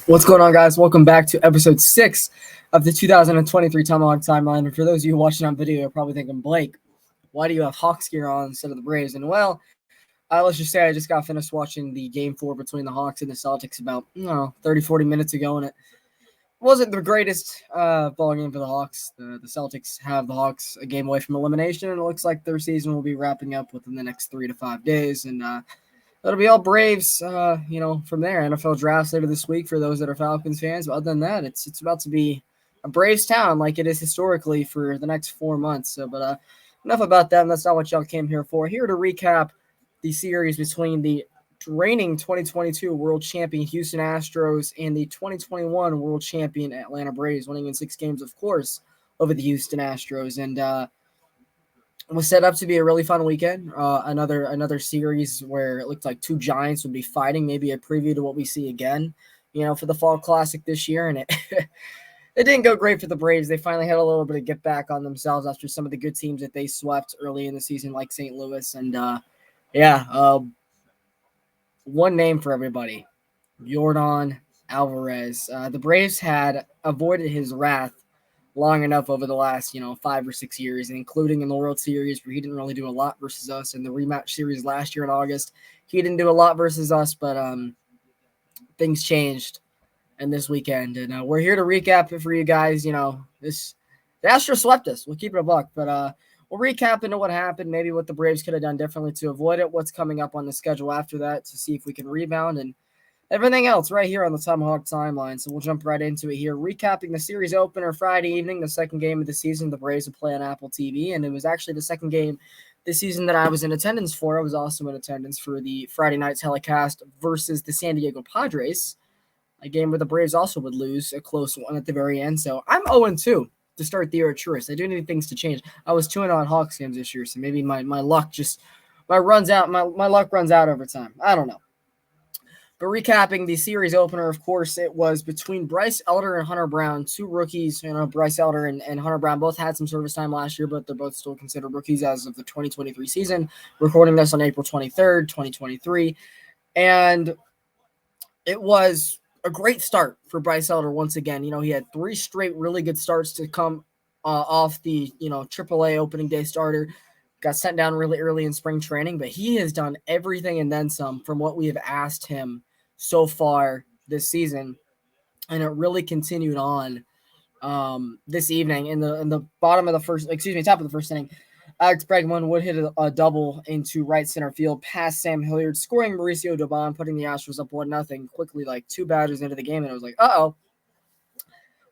What's going on, guys? Welcome back to episode 6 of the 2023 Tomahawk Timeline. And for those of you watching on video, you're probably thinking, Blake, why do you have Hawks gear on instead of the Braves? And well, let's just say I just got finished watching the Game 4 between the Hawks and the Celtics about, 30, 40 minutes ago, and it wasn't the greatest ball game for the Hawks. The Celtics have the Hawks a game away from elimination, and it looks like their season will be wrapping up within the next 3 to 5 days. And it'll be all Braves, from there. NFL drafts later this week for those that are Falcons fans. But other than that, it's about to be a Braves town like it is historically for the next 4 months. But enough about them. That's not what y'all came here for. Here to recap the series between the reigning 2022 world champion Houston Astros and the 2021 world champion Atlanta Braves, winning in 6 games, of course, over the Houston Astros. And was set up to be a really fun weekend. Another series where it looked like 2 giants would be fighting, maybe a preview to what we see again, for the Fall Classic this year. And it it didn't go great for the Braves. They finally had a little bit of get back on themselves after some of the good teams that they swept early in the season, like St. Louis. And one name for everybody, Yordan Alvarez. The Braves had avoided his wrath long enough over the last, 5 or 6 years, including in the World Series where he didn't really do a lot versus us, and the rematch series last year in August. He didn't do a lot versus us, but things changed in this weekend, and we're here to recap it for you guys. The Astros swept us. We'll keep it a buck, but we'll recap into what happened, maybe what the Braves could have done differently to avoid it, what's coming up on the schedule after that to see if we can rebound, and everything else right here on the Tomahawk Timeline. So we'll jump right into it here. Recapping the series opener Friday evening, the second game of the season. The Braves would play on Apple TV, and it was actually the second game this season that I was in attendance for. I was also in attendance for the Friday night telecast versus the San Diego Padres, a game where the Braves also would lose a close one at the very end. So I'm 0-2 to start the year at Truist. I do need things to change. I was 2-0 on Hawks games this year, so maybe my luck my luck runs out over time. I don't know. But recapping the series opener, of course, it was between Bryce Elder and Hunter Brown, 2 rookies. Bryce Elder and Hunter Brown both had some service time last year, but they're both still considered rookies as of the 2023 season. Recording this on April 23rd, 2023. And it was a great start for Bryce Elder once again. He had 3 straight really good starts to come off the, AAA opening day starter. Got sent down really early in spring training, but he has done everything and then some from what we have asked him so far this season, and it really continued on this evening in the top of the first inning. Alex Bregman would hit a double into right center field past Sam Hilliard, scoring Mauricio Dubon, putting the Astros up 1-0 quickly, like 2 batters into the game, and it was like, uh-oh.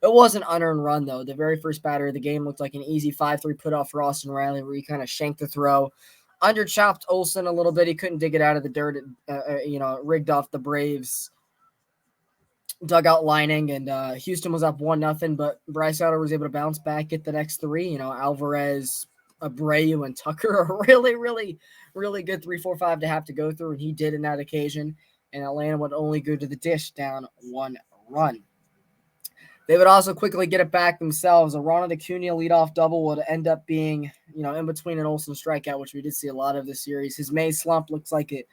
It was an unearned run, though. The very first batter of the game looked like an easy 5-3 put-off for Austin Riley, where he kind of shanked the throw. Under-chopped Olsen a little bit. He couldn't dig it out of the dirt. Rigged off the Braves' dugout lining, and Houston was up 1-0, but Bryce Elder was able to bounce back, get the next 3. Alvarez, Abreu, and Tucker, a really, really, really good 3-4-5 to have to go through, and he did in that occasion, and Atlanta would only go to the dish down 1 run. They would also quickly get it back themselves. A Ronald Acuna leadoff double would end up being, in between an Olsen strikeout, which we did see a lot of this series. His May slump looks like it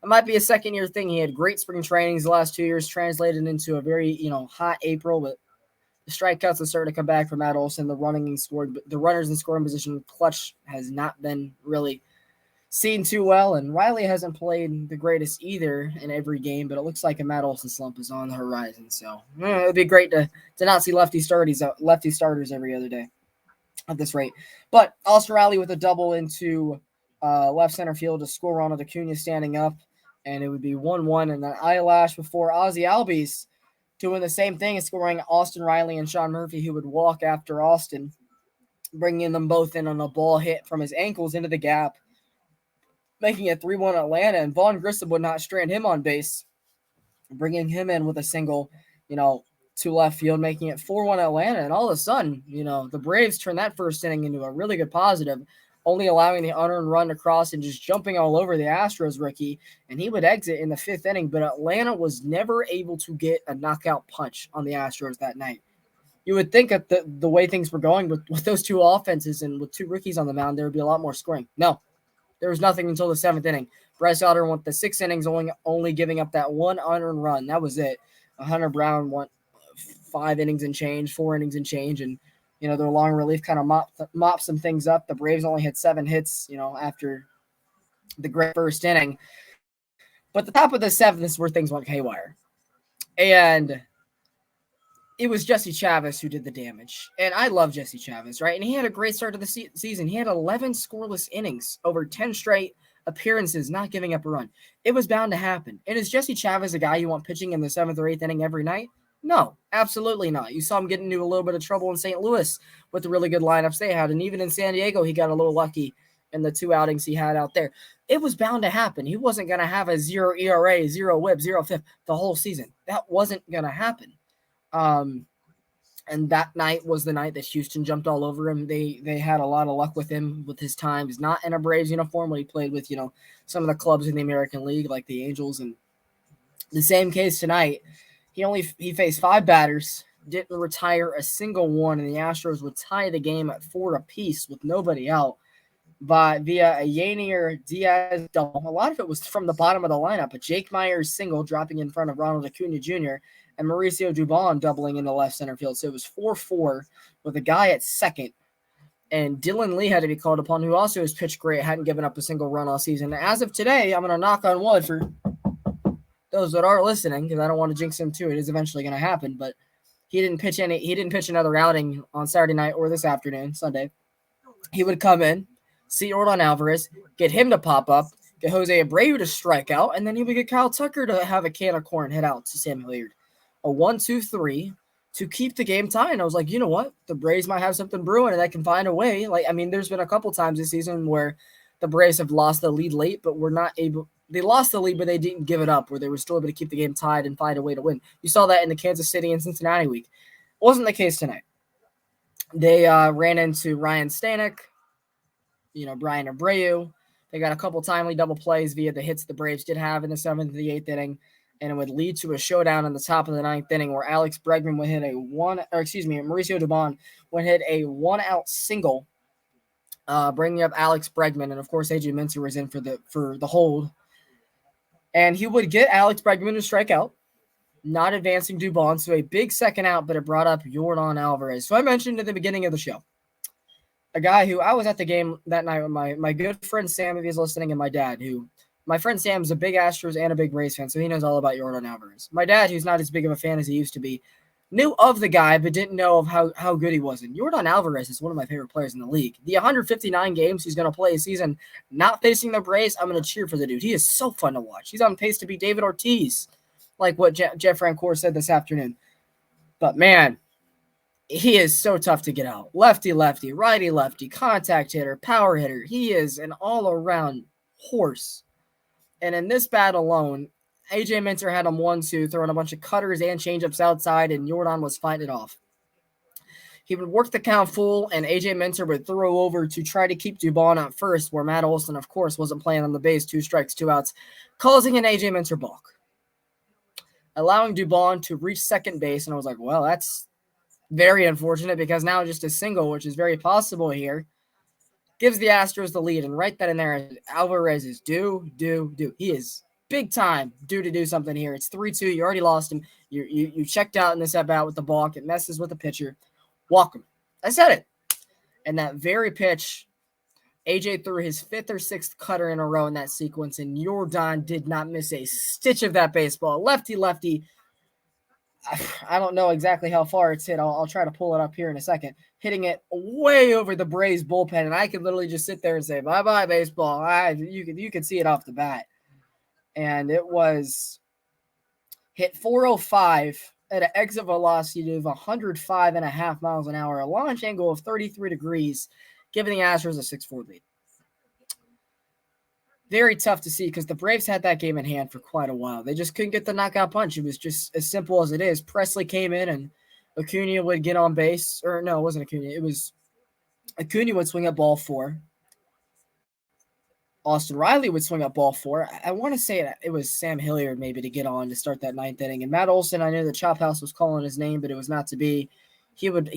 might be a second-year thing. He had great spring trainings the last 2 years, translated into a very, hot April, but the strikeouts are starting to come back from Matt Olsen. The runners in scoring position clutch has not been really seen too well, and Riley hasn't played the greatest either in every game, but it looks like a Matt Olsen slump is on the horizon. So it would be great to not see lefty starters every other day at this rate. But Austin Riley with a double into left center field to score Ronald Acuna standing up, and it would be 1-1. And then eyelash before Ozzie Albies doing the same thing, scoring Austin Riley and Sean Murphy, who would walk after Austin, bringing them both in on a ball hit from his ankles into the gap, making it 3-1 Atlanta, and Vaughn Grissom would not strand him on base, bringing him in with a single, to left field, making it 4-1 Atlanta. And all of a sudden, the Braves turned that first inning into a really good positive, only allowing the unearned run to cross and just jumping all over the Astros rookie, and he would exit in the 5th inning, but Atlanta was never able to get a knockout punch on the Astros that night. You would think that the way things were going with those 2 offenses and with 2 rookies on the mound, there would be a lot more scoring. No. There was nothing until the 7th inning. Bryce Elder went the 6 innings, only giving up that 1 unearned run. That was it. Hunter Brown went 5 innings and change, 4 innings and change, and their long relief kind of mopped some things up. The Braves only had 7 hits, after the great first inning. But the top of the 7th is where things went haywire. And it was Jesse Chavez who did the damage. And I love Jesse Chavez, right? And he had a great start to the season. He had 11 scoreless innings over 10 straight appearances, not giving up a run. It was bound to happen. And is Jesse Chavez a guy you want pitching in the 7th or 8th inning every night? No, absolutely not. You saw him get into a little bit of trouble in St. Louis with the really good lineups they had. And even in San Diego, he got a little lucky in the 2 outings he had out there. It was bound to happen. He wasn't going to have a 0 ERA, 0 whip, 0 FIP the whole season. That wasn't going to happen. And that night was the night that Houston jumped all over him. They had a lot of luck with him with his time. He's not in a Braves uniform when he played with, some of the clubs in the American League like the Angels. And the same case tonight. He faced 5 batters, didn't retire a single one, and the Astros would tie the game at 4 apiece with nobody out via a Yanier Diaz double. A lot of it was from the bottom of the lineup, but Jake Myers single dropping in front of Ronald Acuna Jr., and Mauricio Dubon doubling into left center field. So it was 4-4 with a guy at second. And Dylan Lee had to be called upon, who also has pitched great, hadn't given up a single run all season. As of today, I'm going to knock on wood for those that are listening, because I don't want to jinx him too. It is eventually going to happen, but he didn't pitch another outing on Saturday night or this afternoon, Sunday. He would come in, see Yordan Alvarez, get him to pop up, get Jose Abreu to strike out, and then he would get Kyle Tucker to have a can of corn hit out to Sam Hilliard. A 1-2-3 to keep the game tied. And I was like, you know what? The Braves might have something brewing, and they can find a way. There's been a couple times this season where the Braves have lost the lead late, but were not able. They lost the lead, but they didn't give it up, where they were still able to keep the game tied and find a way to win. You saw that in the Kansas City and Cincinnati week. Wasn't the case tonight. They ran into Ryan Stanek, Brian Abreu. They got a couple timely double plays via the hits the Braves did have in the 7th and the 8th inning. And it would lead to a showdown in the top of the 9th inning where Mauricio Dubon would hit a 1-out single, bringing up Alex Bregman. And of course, AJ Minter was in for the hold. And he would get Alex Bregman to strike out, not advancing Dubon. So a big second out, but it brought up Yordan Alvarez. So I mentioned at the beginning of the show, a guy who I was at the game that night with my good friend Sam, if he's listening, and my dad, my friend Sam is a big Astros and a big Braves fan, so he knows all about Yordan Alvarez. My dad, who's not as big of a fan as he used to be, knew of the guy but didn't know of how good he was. And Yordan Alvarez is one of my favorite players in the league. The 159 games he's going to play a season not facing the Braves, I'm going to cheer for the dude. He is so fun to watch. He's on pace to beat David Ortiz, like what Jeff Francoeur said this afternoon. But, man, he is so tough to get out. Lefty-lefty, righty-lefty, contact hitter, power hitter. He is an all-around horse. And in this bat alone, AJ Minter had him 1-2, throwing a bunch of cutters and changeups outside, and Yordan was fighting it off. He would work the count full, and AJ Minter would throw over to try to keep Dubon at first, where Matt Olson, of course, wasn't playing on the base, 2 strikes, 2 outs, causing an AJ Minter balk, allowing Dubon to reach second base. And I was like, well, that's very unfortunate, because now just a single, which is very possible here, gives the Astros the lead. And right then and there, Alvarez is due. He is big time due to do something here. It's 3-2. You already lost him. You checked out in this at-bat with the balk. It messes with the pitcher. Walk him. I said it. And that very pitch, AJ threw his 5th or 6th cutter in a row in that sequence, and Yordan did not miss a stitch of that baseball. Lefty. I don't know exactly how far it's hit. I'll try to pull it up here in a second. Hitting it way over the Braves bullpen, and I could literally just sit there and say, bye-bye, baseball. You could see it off the bat. And it was hit 405 at an exit velocity of 105.5 miles an hour, a launch angle of 33 degrees, giving the Astros a 6-4 lead. Very tough to see, because the Braves had that game in hand for quite a while. They just couldn't get the knockout punch. It was just as simple as it is. Presley came in, and Acuna would get on base. Or no, it wasn't Acuna. It was Acuna would swing at ball 4. Austin Riley would swing up ball 4. I want to say it was Sam Hilliard maybe to get on to start that 9th inning. And Matt Olson, I knew the Chop House was calling his name, but it was not to be. He would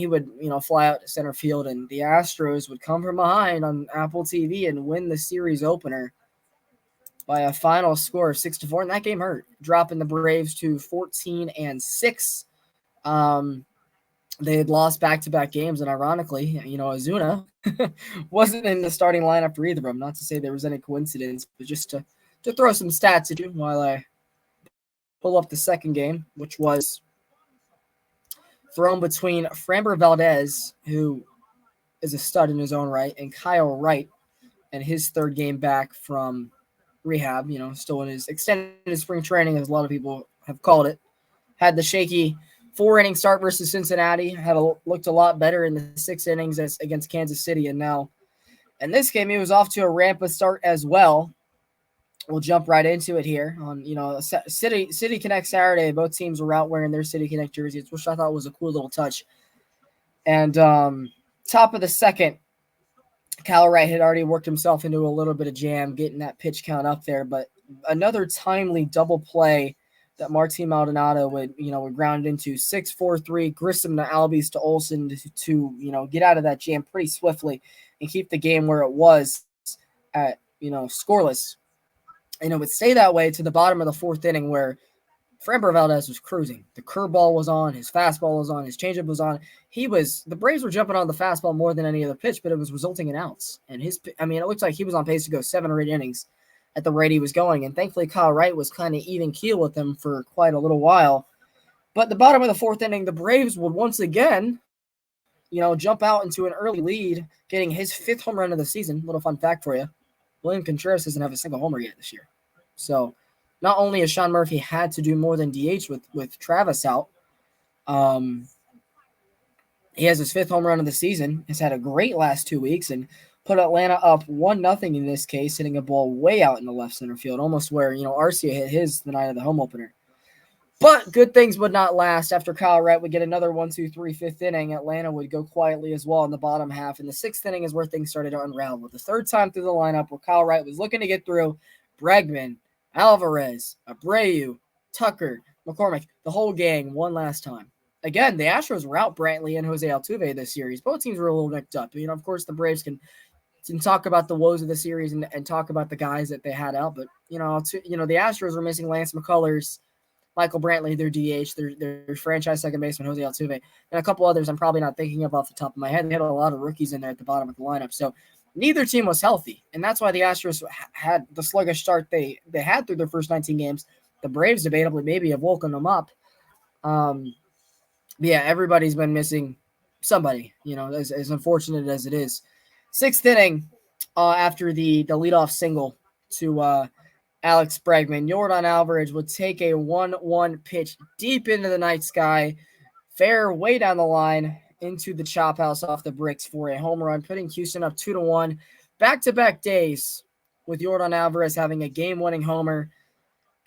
fly out to center field, and the Astros would come from behind on Apple TV and win the series opener by a final score of 6-4, and that game hurt, dropping the Braves to 14-6. They had lost back-to-back games, and ironically, Azuna wasn't in the starting lineup for either of them. Not to say there was any coincidence, but just to throw some stats at you while I pull up the second game, which was thrown between Framber Valdez, who is a stud in his own right, and Kyle Wright, and his third game back from rehab, still in his extended spring training, as a lot of people have called it. Had the shaky 4-inning start versus Cincinnati, looked a lot better in the 6 innings against Kansas City, and now in this game he was off to a rampant start as well. We'll jump right into it here on City Connect Saturday. Both teams were out wearing their City Connect jerseys, which I thought was a cool little touch. And top of the second, Kyle Wright had already worked himself into a little bit of jam, getting that pitch count up there. But another timely double play that Martin Maldonado would ground into 6-4-3, Grissom to Albies to Olsen to get out of that jam pretty swiftly and keep the game where it was at scoreless. And it would stay that way to the bottom of the 4th inning, where Framber Valdez was cruising. The curveball was on, his fastball was on, his changeup was on. The Braves were jumping on the fastball more than any other pitch, but it was resulting in outs. And it looked like he was on pace to go 7 or 8 innings at the rate he was going. And thankfully, Kyle Wright was kind of even keel with him for quite a little while. But the bottom of the 4th inning, the Braves would once again, jump out into an early lead, getting his 5th home run of the season. Little fun fact for you. William Contreras doesn't have a single homer yet this year. So not only has Sean Murphy had to do more than DH with Travis out, he has his 5th home run of the season. Has had a great last 2 weeks and put Atlanta up 1-0 in this case, hitting a ball way out in the left center field, almost where Arcia hit his the night of the home opener. But good things would not last. After Kyle Wright would get another 1-2-3 5th inning, Atlanta would go quietly as well in the bottom half. And the 6th inning is where things started to unravel. The 3rd time through the lineup where Kyle Wright was looking to get through, Bregman, Alvarez, Abreu, Tucker, McCormick, the whole gang one last time. Again, the Astros were out Brantley and Jose Altuve this series. Both teams were a little nicked up. Of course, the Braves can talk about the woes of the series and talk about the guys that they had out. But, the Astros were missing Lance McCullers, Michael Brantley, their DH, their franchise second baseman, Jose Altuve, and a couple others I'm probably not thinking of off the top of my head. They had a lot of rookies in there at the bottom of the lineup. So neither team was healthy, and that's why the Astros had the sluggish start they had through their first 19 games. The Braves debatably maybe have woken them up. Yeah, everybody's been missing somebody, as unfortunate as it is. 6th inning, after the leadoff single to Alex Bregman, Yordan Alvarez would take a 1-1 pitch deep into the night sky, fair way down the line into the chop house off the bricks for a home run, putting Houston up 2-1. Back-to-back days with Yordan Alvarez having a game-winning homer.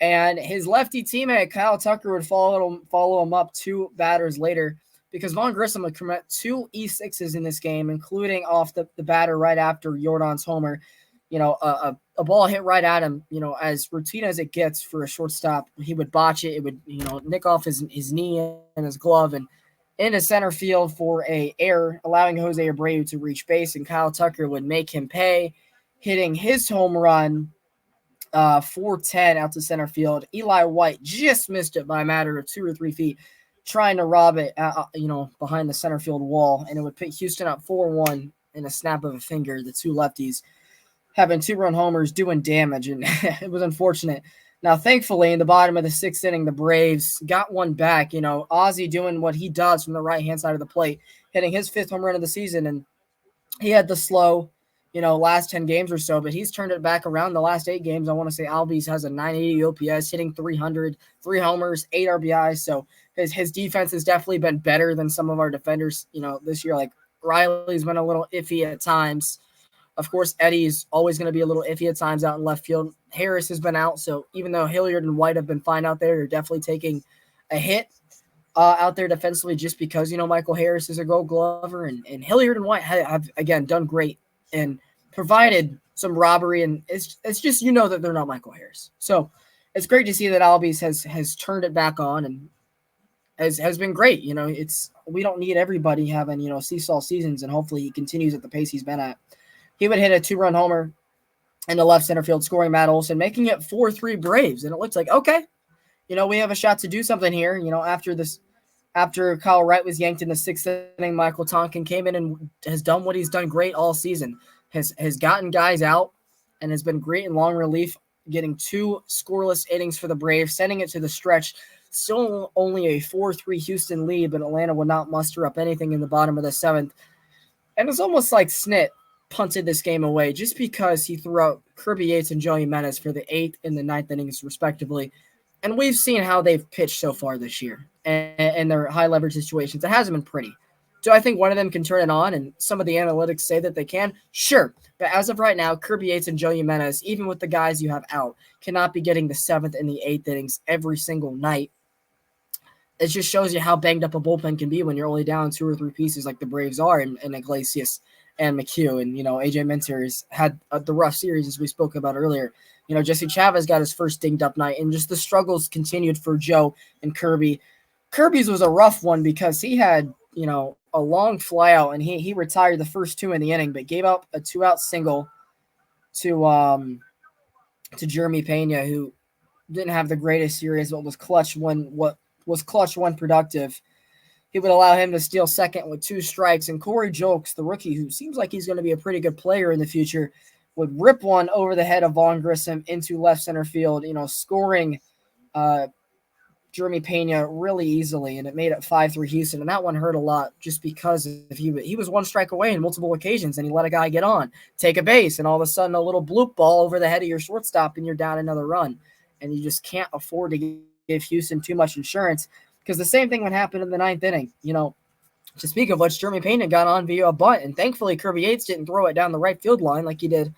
And his lefty teammate, Kyle Tucker, would follow him up 2 batters later, because Vaughn Grissom would commit 2 E6s in this game, including off the batter right after Yordan's homer. A ball hit right at him, as routine as it gets for a shortstop. He would botch it. It would, nick off his knee and his glove and into center field for a error, allowing Jose Abreu to reach base, and Kyle Tucker would make him pay, hitting his home run 410 out to center field. Eli White just missed it by a matter of 2 or 3 feet, trying to rob it, behind the center field wall, and it would put Houston up 4-1 in a snap of a finger. The 2 lefties having 2-run homers, doing damage, and it was unfortunate. Now, thankfully, in the bottom of the 6th inning, the Braves got one back. Ozzie doing what he does from the right-hand side of the plate, hitting his 5th home run of the season, and he had the slow, last 10 games or so, but he's turned it back around the last 8 games. I want to say Albies has a 980 OPS, hitting 300, 3 homers, 8 RBIs, so his defense has definitely been better than some of our defenders, this year. Like, Riley's been a little iffy at times. Of course, Eddie's always going to be a little iffy at times out in left field. Harris has been out, so even though Hilliard and White have been fine out there, they're definitely taking a hit out there defensively, just because, Michael Harris is a Gold Glover, and Hilliard and White have again, done great and provided some robbery, and it's just, that they're not Michael Harris. So it's great to see that Albies has turned it back on and has been great. We don't need everybody having, seesaw seasons, and hopefully he continues at the pace he's been at. He would hit a 2-run homer in the left center field, scoring Matt Olson, making it 4-3 Braves. And it looks like, okay, we have a shot to do something here. After Kyle Wright was yanked in the sixth inning, Michael Tonkin came in and has done what he's done great all season. Has gotten guys out and has been great in long relief, getting 2 scoreless innings for the Braves, sending it to the stretch. Still only a 4-3 Houston lead, but Atlanta would not muster up anything in the bottom of the 7th. And it's almost like Snit punted this game away just because he threw out Kirby Yates and Joey Jimenez for the 8th and the 9th innings, respectively. And we've seen how they've pitched so far this year and their high leverage situations. It hasn't been pretty. Do I think one of them can turn it on? And some of the analytics say that they can. Sure. But as of right now, Kirby Yates and Joey Jimenez, even with the guys you have out, cannot be getting the 7th and the 8th innings every single night. It just shows you how banged up a bullpen can be when you're only down 2 or 3 pieces like the Braves are in Iglesias and McHugh. And, AJ Minter has had the rough series as we spoke about earlier. Jesse Chavez got his first dinged up night, and just the struggles continued for Joe and Kirby. Kirby's was a rough one because he had, a long flyout, and he retired the first 2 in the inning, but gave up a 2-out single to Jeremy Pena, who didn't have the greatest series, but was clutch when productive. He would allow him to steal second with 2 strikes, and Corey Julks, the rookie, who seems like he's going to be a pretty good player in the future, would rip one over the head of Vaughn Grissom into left center field, scoring Jeremy Pena really easily, and it made it 5-3 Houston. And that one hurt a lot just because he was 1 strike away in multiple occasions, and he let a guy get on, take a base, and all of a sudden a little bloop ball over the head of your shortstop, and you're down another run. And you just can't afford to give Houston too much insurance, because the same thing would happen in the 9th inning. To speak of which, Jeremy Pena got on via a bunt, and thankfully Kirby Yates didn't throw it down the right field line like he did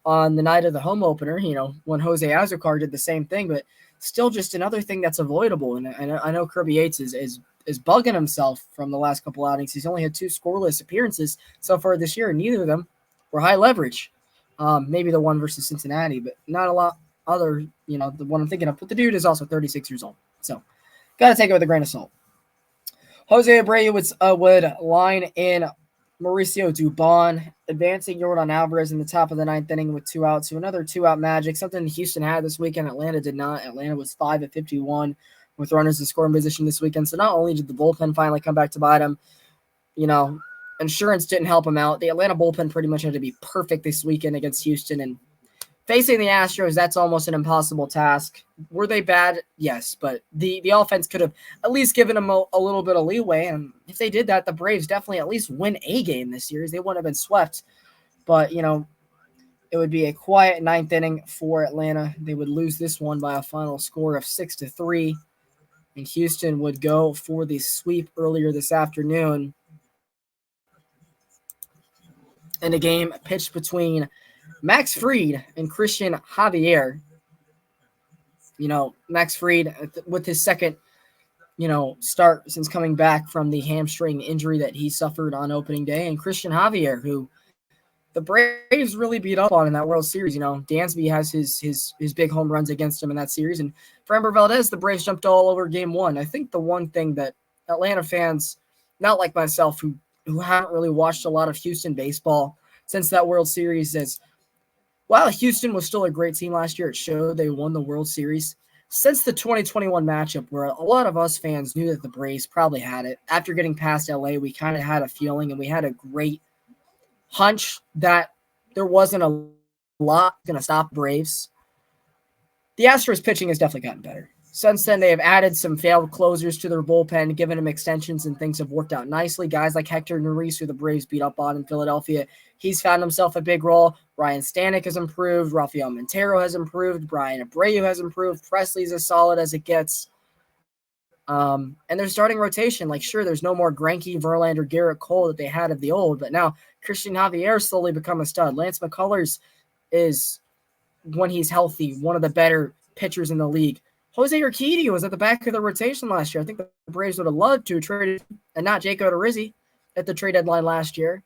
on the night of the home opener, when Jose Azucar did the same thing. But still just another thing that's avoidable. And I know Kirby Yates is bugging himself from the last couple outings. He's only had 2 scoreless appearances so far this year, and neither of them were high leverage. Maybe the one versus Cincinnati, but not a lot other, the one I'm thinking of. But the dude is also 36 years old. So got to take it with a grain of salt. Jose Abreu would line in Mauricio Dubon, advancing Yordan Alvarez in the top of the 9th inning with 2 outs. So another 2-out magic, something Houston had this weekend. Atlanta did not. Atlanta was 5-51 with runners in scoring position this weekend. So not only did the bullpen finally come back to bite them, insurance didn't help them out. The Atlanta bullpen pretty much had to be perfect this weekend against Houston, and facing the Astros, that's almost an impossible task. Were they bad? Yes, but the offense could have at least given them a little bit of leeway, and if they did that, the Braves definitely at least win a game this series. They wouldn't have been swept, but, it would be a quiet 9th inning for Atlanta. They would lose this one by a final score of 6-3, and Houston would go for the sweep earlier this afternoon in a game pitched between Max Fried and Christian Javier. Max Fried with his second, start since coming back from the hamstring injury that he suffered on opening day, and Christian Javier, who the Braves really beat up on in that World Series. Dansby has his big home runs against him in that series, and Framber Valdez, the Braves jumped all over Game 1. I think the one thing that Atlanta fans, not like myself, who haven't really watched a lot of Houston baseball since that World Series, is while Houston was still a great team last year, it showed they won the World Series. Since the 2021 matchup, where a lot of us fans knew that the Braves probably had it, after getting past LA, we kind of had a feeling, and we had a great hunch that there wasn't a lot going to stop Braves. The Astros pitching has definitely gotten better. Since then, they have added some failed closers to their bullpen, given them extensions, and things have worked out nicely. Guys like Hector Neris, who the Braves beat up on in Philadelphia, he's found himself a big role. Ryan Stanek has improved. Rafael Montero has improved. Brian Abreu has improved. Presley's as solid as it gets. And their starting rotation, sure, there's no more Greinke, Verlander, Garrett Cole that they had of the old, but now Christian Javier slowly become a stud. Lance McCullers is, when he's healthy, one of the better pitchers in the league. Jose Urquidy was at the back of the rotation last year. I think the Braves would have loved to trade, and not Jake Odorizzi at the trade deadline last year.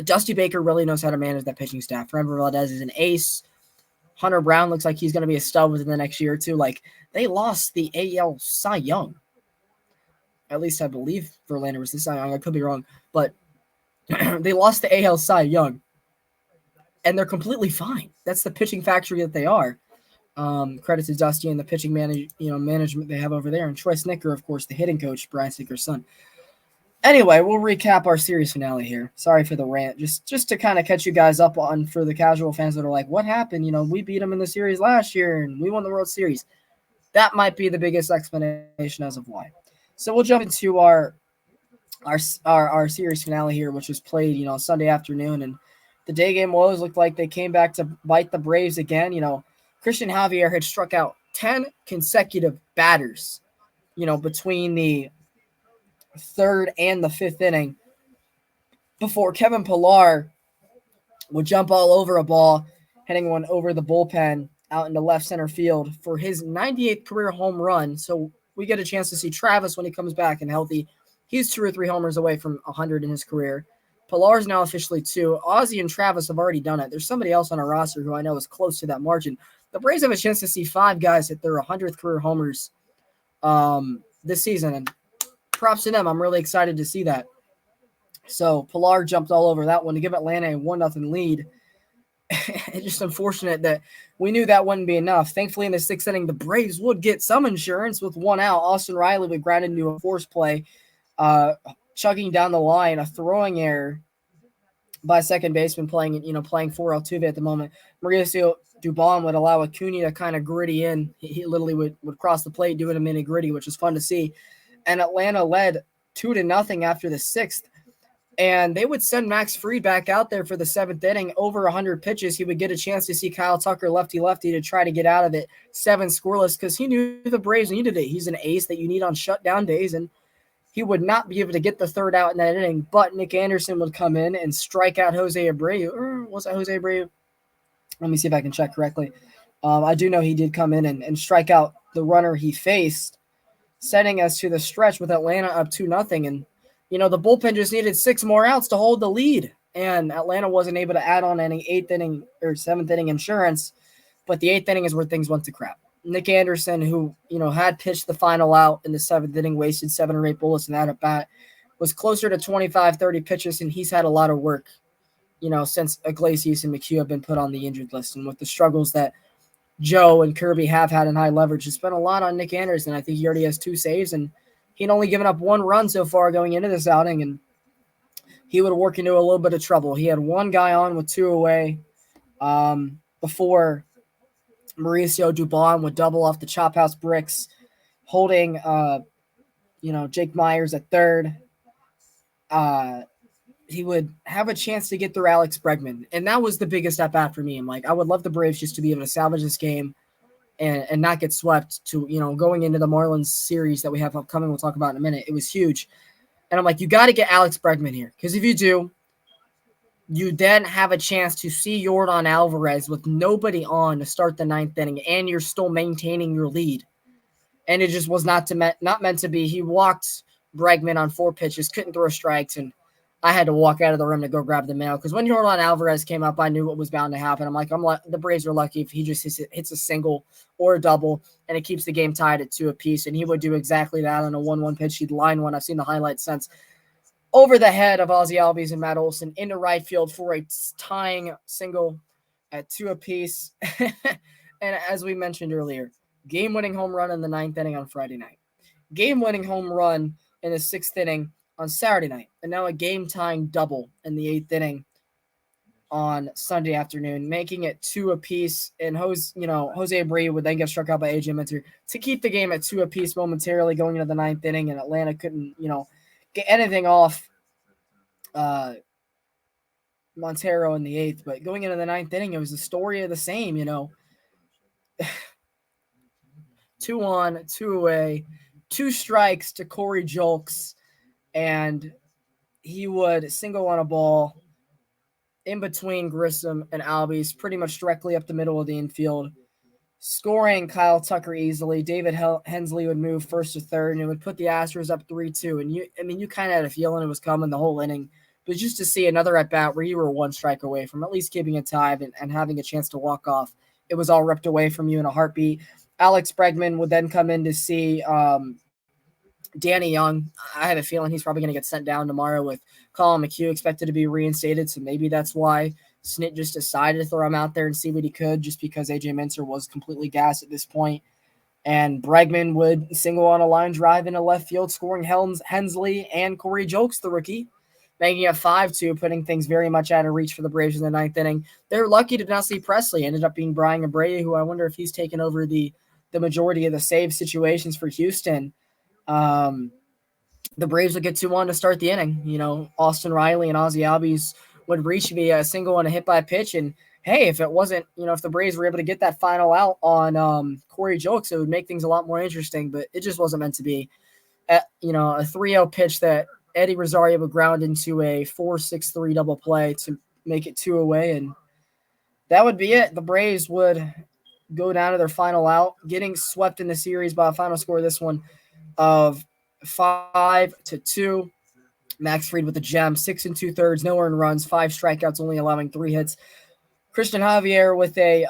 Dusty Baker really knows how to manage that pitching staff. Framber Valdez is an ace. Hunter Brown looks like he's going to be a stud within the next year or two. They lost the AL Cy Young. At least I believe Verlander was the Cy Young. I could be wrong. But they lost the AL Cy Young. and they're completely fine. That's the pitching factory that they are. Credit to Dusty and the pitching management they have over there, and Troy Snicker, of course, the hitting coach, Brian Snicker's son. Anyway, we'll recap our series finale here. Sorry for the rant. Just to kind of catch you guys up on, for the casual fans that are like, what happened? We beat them in the series last year and we won the World Series. That might be the biggest explanation as of why. So we'll jump into our series finale here, which was played, Sunday afternoon, and the day game woes looked like they came back to bite the Braves again. Christian Javier had struck out 10 consecutive batters, between the third and the fifth inning before Kevin Pillar would jump all over a ball, hitting one over the bullpen out into left center field for his 98th career home run. So we get a chance to see Travis when he comes back and healthy. He's 2 or 3 homers away from 100 in his career. Pillar's now officially 2. Ozzie and Travis have already done it. There's somebody else on our roster who I know is close to that margin. The Braves have a chance to see 5 guys hit their 100th career homers this season, and props to them. I'm really excited to see that. So Pillar jumped all over that one to give Atlanta a 1-0 lead. It's just unfortunate that we knew that wouldn't be enough. Thankfully, in the 6th inning, the Braves would get some insurance with 1 out. Austin Riley would ground into a force play, chugging down the line, a throwing error by second baseman playing for Altuve at the moment. Mauricio Dubon would allow Acuna to kind of gritty in. He literally would cross the plate, doing a mini gritty, which was fun to see. And Atlanta led 2-0 after the 6th. And they would send Max Fried back out there for the 7th inning, over 100 pitches. He would get a chance to see Kyle Tucker lefty-lefty to try to get out of it 7 scoreless, because he knew the Braves needed it. He's an ace that you need on shutdown days, and he would not be able to get the 3rd out in that inning. But Nick Anderson would come in and strike out Jose Abreu. Or was it Jose Abreu? Let me see if I can check correctly. I do know he did come in and strike out the runner he faced, setting us to the stretch with Atlanta up 2-0. And the bullpen just needed 6 more outs to hold the lead, and Atlanta wasn't able to add on any 8th inning or 7th inning insurance. But the 8th inning is where things went to crap. Nick Anderson, who had pitched the final out in the 7th inning, wasted 7 or 8 bullets in that at bat, was closer to 25-30 pitches, and he's had a lot of work, since Iglesias and McHugh have been put on the injured list. And with the struggles that Joe and Kirby have had in high leverage, it's been a lot on Nick Anderson. I think he already has 2 saves, and he'd only given up 1 run so far going into this outing, and he would work into a little bit of trouble. He had 1 guy on with 2 away before Mauricio Dubon would double off the chop house bricks, holding Jake Myers at third. He would have a chance to get through Alex Bregman, and that was the biggest at-bat for me. I'm like, I would love the Braves just to be able to salvage this game and not get swept to, going into the Marlins series that we have upcoming. We'll talk about in a minute. It was huge. And I'm like, you got to get Alex Bregman here, because if you do, you then have a chance to see Yordan Alvarez with nobody on to start the 9th inning, and you're still maintaining your lead. And it just was not meant to be. He walked Bregman on 4 pitches, couldn't throw strikes, and I had to walk out of the room to go grab the mail, because when Yordan Alvarez came up, I knew what was bound to happen. I'm like, the Braves are lucky if he just hits a single or a double, and it keeps the game tied at 2 apiece, and he would do exactly that on a 1-1 pitch. He'd line one. I've seen the highlights since. Over the head of Ozzie Albies and Matt Olson into right field for a tying single at 2 apiece. And as we mentioned earlier, game-winning home run in the 9th inning on Friday night. Game-winning home run in the 6th inning on Saturday night. And now a game-tying double in the 8th inning on Sunday afternoon, making it 2 apiece. And Jose Abreu would then get struck out by A.J. Minter to keep the game at 2 apiece momentarily going into the 9th inning, and Atlanta couldn't, get anything off Montero in the 8th. But going into the 9th inning, it was the story of the same, 2 on, 2 away, 2 strikes to Corey Julks, and he would single on a ball in between Grissom and Albies, pretty much directly up the middle of the infield, scoring Kyle Tucker easily. David Hensley would move first to third, and it would put the Astros up 3-2. And you kind of had a feeling it was coming the whole inning. But just to see another at-bat where you were 1 strike away from at least keeping it tied and having a chance to walk off, it was all ripped away from you in a heartbeat. Alex Bregman would then come in to see Danny Young. I have a feeling he's probably going to get sent down tomorrow with Colin McHugh expected to be reinstated, so maybe that's why Snit just decided to throw him out there and see what he could, just because AJ Minter was completely gassed at this point. And Bregman would single on a line drive into left field, scoring Hensley and Corey Jolks, the rookie, making it 5-2, putting things very much out of reach for the Braves in the ninth inning. They're lucky to not see Presley. Ended up being Brian Abreu, who I wonder if he's taken over the majority of the save situations for Houston. The Braves would get 2-1 to start the inning. Austin Riley and Ozzie Albies would reach via a single and a hit by pitch. And hey, if it wasn't, if the Braves were able to get that final out on Corey Jolks, it would make things a lot more interesting, but it just wasn't meant to be. A 3-0 pitch that Eddie Rosario would ground into a 4-6-3 double play to make it 2 away, and that would be it. The Braves would go down to their final out, getting swept in the series by a final score of this one of 5-2. Max Fried with the gem, 6 2/3, no earned runs, 5 strikeouts, only allowing 3 hits. Christian Javier with a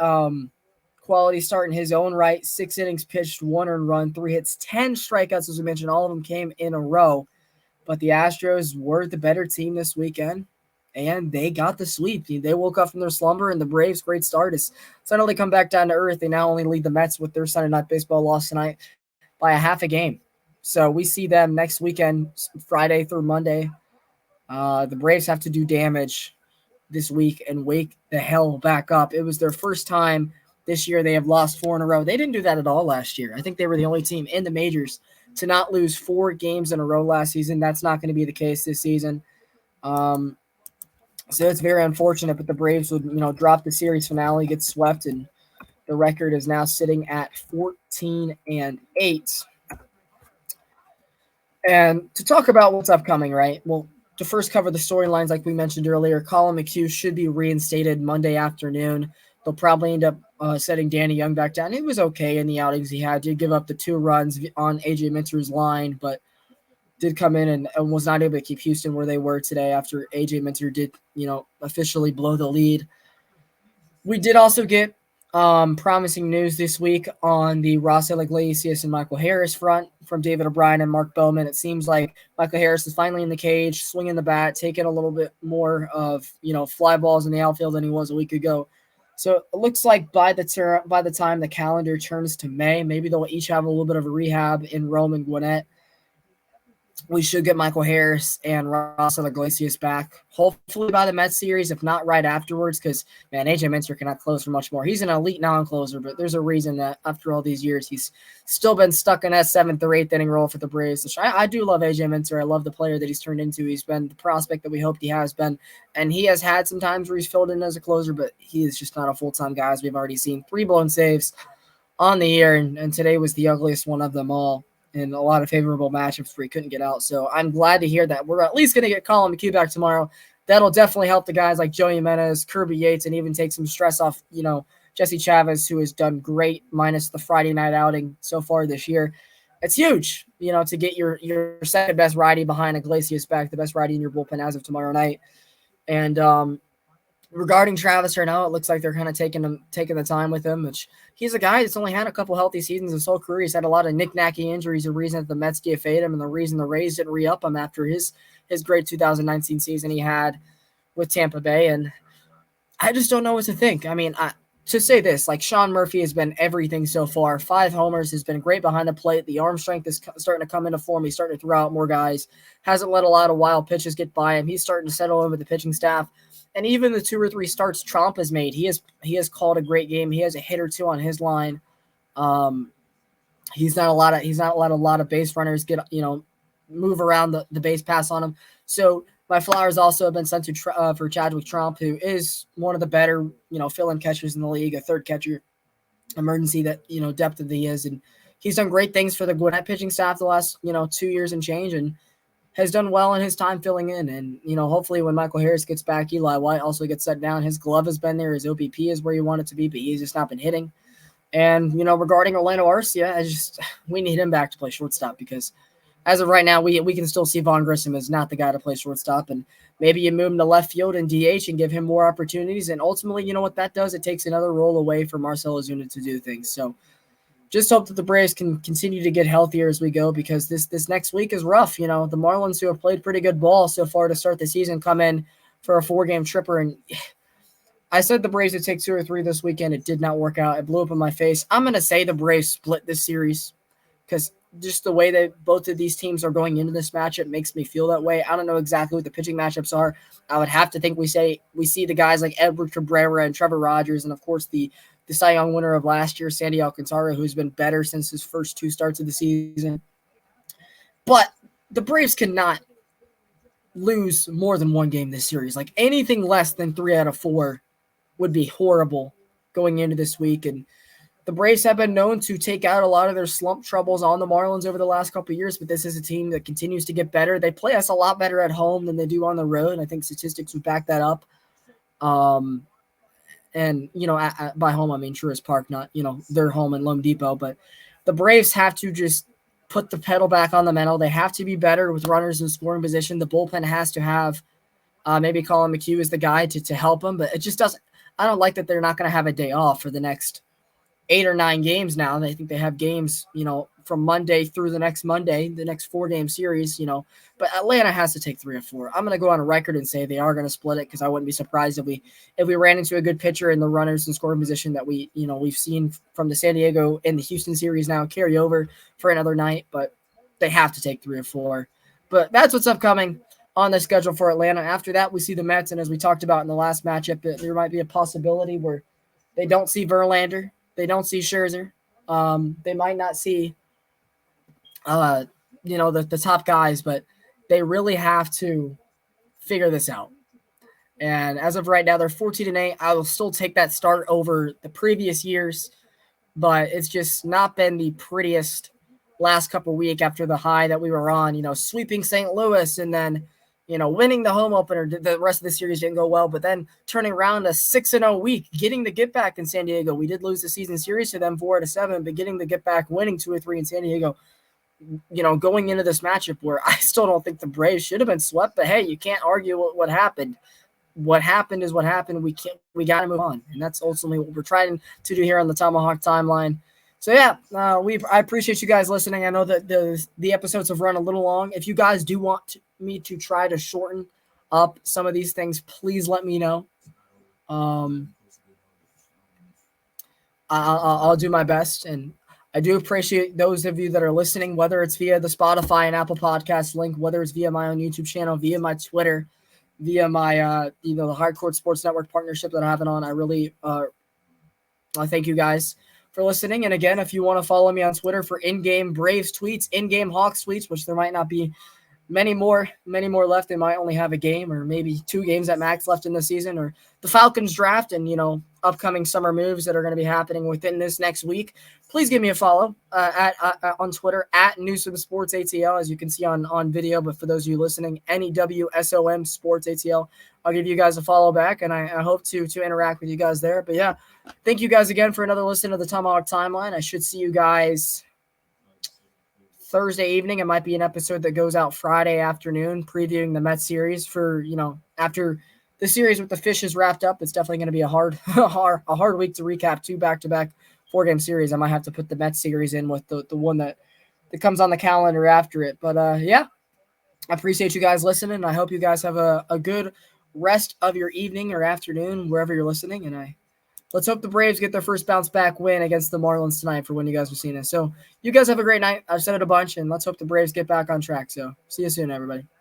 quality start in his own right, 6 innings pitched, 1 earned run, 3 hits, 10 strikeouts, as we mentioned. All of them came in a row. But the Astros were the better team this weekend, and they got the sweep. They woke up from their slumber, and the Braves' great start has suddenly come back down to earth. They now only lead the Mets with their Sunday Night Baseball loss tonight by a half a game. So we see them next weekend, Friday through Monday. The Braves have to do damage this week and wake the hell back up. It was their first time this year they have lost 4 in a row. They didn't do that at all last year. I think they were the only team in the majors to not lose 4 games in a row last season. That's not going to be the case this season. So it's very unfortunate, but the Braves would, drop the series finale, get swept, and the record is now sitting at 14-8. And to talk about what's upcoming, right? Well, to first cover the storylines, like we mentioned earlier, Colin McHugh should be reinstated Monday afternoon. They'll probably end up setting Danny Young back down. He was okay in the outings he had. Did give up the 2 runs on AJ Minter's line, but did come in and was not able to keep Houston where they were today after AJ Minter did, officially blow the lead. We did also get promising news this week on the Raisel Iglesias and Michael Harris front from David O'Brien and Mark Bowman. It seems like Michael Harris is finally in the cage, swinging the bat, taking a little bit more of, fly balls in the outfield than he was a week ago. So it looks like by the time the calendar turns to May, maybe they'll each have a little bit of a rehab in Rome and Gwinnett. We should get Michael Harris and Raisel Iglesias back, hopefully by the Mets series, if not right afterwards, because, man, AJ Minter cannot close for much more. He's an elite non-closer, but there's a reason that after all these years, he's still been stuck in that 7th or 8th inning role for the Braves, which I do love AJ Minter. I love the player that he's turned into. He's been the prospect that we hoped he has been, and he has had some times where he's filled in as a closer, but he is just not a full-time guy, as we've already seen. 3 blown saves on the year, and today was the ugliest one of them all. And a lot of favorable matchups where he couldn't get out. So I'm glad to hear that we're at least going to get Colin McHugh back tomorrow. That'll definitely help the guys like Joey Jimenez, Kirby Yates, and even take some stress off, Jesse Chavez, who has done great minus the Friday night outing so far this year. It's huge, to get your second best righty behind Iglesias back, the best righty in your bullpen as of tomorrow night. And regarding Travis Arnau, it looks like they're kind of taking the time with him, which he's a guy that's only had a couple healthy seasons his whole career. He's had a lot of knick-knacky injuries, the reason that the Mets DFA'd him and the reason the Rays didn't re-up him after his great 2019 season he had with Tampa Bay. And I just don't know what to think. I mean, to say this, like Sean Murphy has been everything so far. 5 homers, has been great behind the plate. The arm strength is starting to come into form. He's starting to throw out more guys. Hasn't let a lot of wild pitches get by him. He's starting to settle in with the pitching staff. And even the 2 or 3 starts Trump has made, he has called a great game. He has a hit or 2 on his line. He's not let a lot of base runners get move around the base pass on him. So my flowers also have been sent to for Chadwick Trump, who is one of the better fill-in catchers in the league, a third catcher, emergency that depth that he is, and he's done great things for the Gwinnett pitching staff the last 2 years and change, and has done well in his time filling in. And, hopefully when Michael Harris gets back, Eli White also gets set down. His glove has been there. His OBP is where you want it to be, but he's just not been hitting. And, regarding Orlando Arcia, we need him back to play shortstop, because as of right now, we can still see Vaughn Grissom as not the guy to play shortstop. And maybe you move him to left field and DH and give him more opportunities. And ultimately, you know what that does? It takes another role away from Marcell Ozuna to do things. So just hope that the Braves can continue to get healthier as we go, because this next week is rough. The Marlins, who have played pretty good ball so far to start the season, come in for a 4-game tripper, and I said the Braves would take 2 or 3 this weekend. It did not work out. It blew up in my face. I'm going to say the Braves split this series because just the way that both of these teams are going into this matchup makes me feel that way. I don't know exactly what the pitching matchups are. I would have to think we see the guys like Edward Cabrera and Trevor Rogers, and of course the Cy Young winner of last year, Sandy Alcantara, who's been better since his first 2 starts of the season. But the Braves cannot lose more than one game this series. Like anything less than 3 out of 4 would be horrible going into this week. And the Braves have been known to take out a lot of their slump troubles on the Marlins over the last couple of years, but this is a team that continues to get better. They play us a lot better at home than they do on the road, and I think statistics would back that up. And, by home, I mean Truist Park, not, their home in Lone Depot. But the Braves have to just put the pedal back on the metal. They have to be better with runners in scoring position. The bullpen has to have maybe Colin McHugh is the guy to help them, but it just doesn't – I don't like that they're not going to have a day off for the next 8 or 9 games now. I think they have games, from Monday through the next Monday, the next 4-game series, but Atlanta has to take 3 or 4. I'm going to go on a record and say they are going to split it because I wouldn't be surprised if we ran into a good pitcher in the runners in scoring position that we've seen from the San Diego and the Houston series now carry over for another night, but they have to take 3 or 4. But that's what's upcoming on the schedule for Atlanta. After that, we see the Mets, and as we talked about in the last matchup, there might be a possibility where they don't see Verlander, they don't see Scherzer, they might not see the top guys, but they really have to figure this out. And as of right now, they're 14-8. I will still take that start over the previous years, but it's just not been the prettiest last couple of weeks after the high that we were on, sweeping St. Louis and then, winning the home opener. The rest of the series didn't go well, but then turning around a 6-0 week, getting the get back in San Diego. We did lose the season series to them 4-7, but getting the get back, winning 2 or 3 in San Diego. Going into this matchup where I still don't think the Braves should have been swept, but hey, you can't argue what happened. What happened is what happened. We got to move on, and that's ultimately what we're trying to do here on the Tomahawk Timeline. So yeah, I appreciate you guys listening. I know that the episodes have run a little long. If you guys do want me to try to shorten up some of these things, please let me know. I'll do my best, and I do appreciate those of you that are listening, whether it's via the Spotify and Apple Podcast link, whether it's via my own YouTube channel, via my Twitter, via my the Hardcore Sports Network partnership that I have it on. I really I thank you guys for listening. And again, if you want to follow me on Twitter for in-game Braves tweets, in-game Hawks tweets, which there might not be many more left. They might only have a game or maybe 2 games at max left in the season, or the Falcons draft and, upcoming summer moves that are going to be happening within this next week. Please give me a follow on Twitter at News of the Sports ATL, as you can see on video. But for those of you listening, NEWSOM Sports ATL, I'll give you guys a follow back, and I hope to interact with you guys there. But yeah, thank you guys again for another listen to the Tomahawk Timeline. I should see you guys Thursday evening. It might be an episode that goes out Friday afternoon, previewing the Mets series for, after the series with the Fish is wrapped up. It's definitely going to be a hard week to recap 2 back-to-back 4-game series. I might have to put the Mets series in with the one that comes on the calendar after it. But yeah, I appreciate you guys listening. I hope you guys have a good rest of your evening or afternoon, wherever you're listening. And let's hope the Braves get their first bounce-back win against the Marlins tonight for when you guys are seeing this. So you guys have a great night. I've said it a bunch, and let's hope the Braves get back on track. So see you soon, everybody.